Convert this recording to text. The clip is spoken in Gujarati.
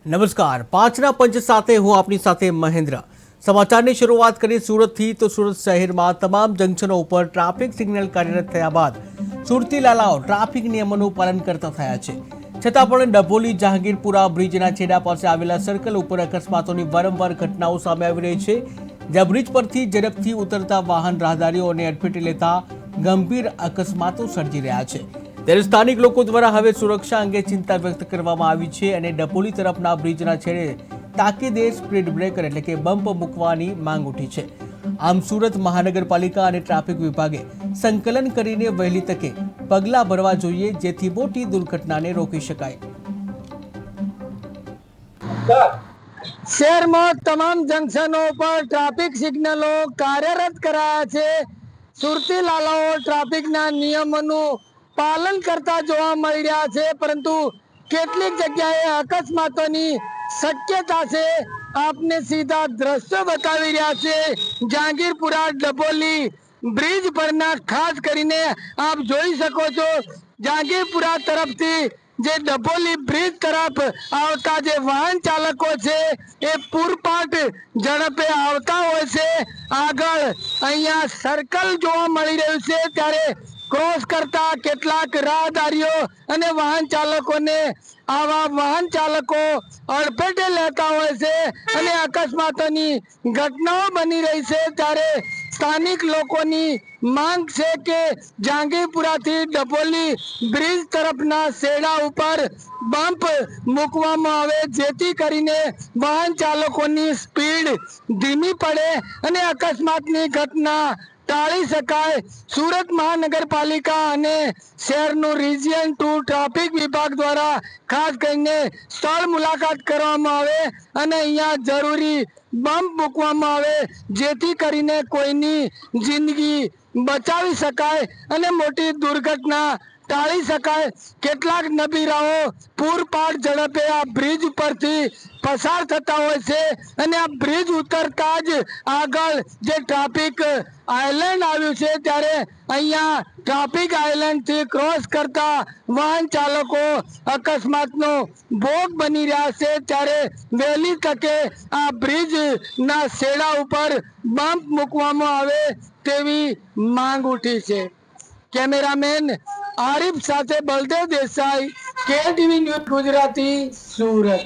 નમસ્કાર, પાંચના પંચ સાથે હું આપની સાથે મહેન્દ્ર। સમાચારની શરૂઆત કરી સુરતથી તો સુરત શહેરમાં તમામ જંકશનો ઉપર ટ્રાફિક સિગ્નલ કાર્યરત થયા બાદ સુરતી લાલાઓ ટ્રાફિક નિયમોનું પાલન કરતા થયા છે। છતાં પણ ડભોલી જહાંગીરપુરા બ્રિજના છેડા પાસે આવેલા સર્કલ ઉપર અકસ્માતોની વારંવાર ઘટનાઓ સામે આવી રહી છે, જ્યાં બ્રિજ પરથી ઝડપથી ઉતરતા વાહન રાહદારીઓને અડફેટે લેતા ગંભીર અકસ્માતો સર્જી રહ્યા છે। ત્યારે સ્થાનિક લોકો દ્વારા હવે સુરક્ષા અંગે ચિંતા વ્યક્ત કરવામાં આવી છે અને ડભોલી તરફના બ્રિજના છેડે તાકીદે સ્પીડ બ્રેકર એટલે કે બમ્પ મૂકવાની માંગ ઉઠી છે। આમ સુરત મહાનગરપાલિકા અને ટ્રાફિક વિભાગે સંકલન કરીને વહેલી તકે પગલાં ભરવા જોઈએ, જેથી મોટી દુર્ઘટનાને રોકી શકાય। શહેરમાં તમામ જંકશનો પર ટ્રાફિક સિગ્નલો કાર્યરત કરાયા છે। સુરતી લાલાઓ ટ્રાફિકના નિયમોનું પાલન કરતા જોવા મળી રહ્યા છે, પરંતુ કેટલીક જગ્યાએ અકસ્માતોની શક્યતા છે। આપને સીધા દ્રશ્યો બતાવી રહ્યા છે જહાંગીરપુરા ડભોલી બ્રિજ પરના। ખાસ કરીને આપ જોઈ શકો છો જહાંગીરપુરા તરફથી જે ડભોલી બ્રિજ તરફ આવતા જે વાહન ચાલકો છે એ પૂરપાટ ઝડપે આવતા હોય છે। આગળ અહીંયા સર્કલ જોવા મળી રહ્યું છે, ત્યારે ક્રોસ કરતા કેટલાક રાહદારીઓ અને વાહન ચાલકોને આવા વાહન ચાલકો અડફેટે લેતા હોય છે અને અકસ્માતોની ઘટનાઓ બની રહી છે। ત્યારે સ્થાનિક લોકોની માંગ છે કે જહાંગીરપુરાથી ડભોલી બ્રિજ તરફના શેડા ઉપર બમ્પ મૂકવામાં આવે, જેથી કરીને વાહન ચાલકોની સ્પીડ ધીમી પડે અને અકસ્માતની ઘટના ટાળી શકાય। સુરત મહાનગરપાલિકા અને શહેરનું રિજિયન 2 ટ્રાફિક વિભાગ દ્વારા ખાસ કરીને સ્થળ મુલાકાત કરવામાં આવે અને અહીંયા જરૂરી બમ્પ મૂકવામાં આવે, જેથી કરીને કોઈની જિંદગી બચાવી શકાય અને મોટી દુર્ઘટના ટાળી શકાય। કેટલાક નબીરાઓ પૂરપાટ ઝડપે આ બ્રિજ પરથી પસાર થતા હોય છે અને આ બ્રિજ ઉતરતા જ આગળ જે ટ્રાફિક આઇલેન્ડ આવ્યું છે, ત્યારે અહીંયા ટ્રાફિક આઇલેન્ડ થી ક્રોસ કરતા વાહન ચાલકો અકસ્માતનો ભોગ બની રહ્યા છે। ત્યારે વહેલી તકે આ બ્રિજ ના શેડા ઉપર બમ્પ મૂકવામાં આવે તેવી માંગ ઉઠી છે। કેમેરામેન આરિફ સાથે બલદેવ દેસાઈ, KTV ન્યૂઝ ગુજરાતી, સુરત।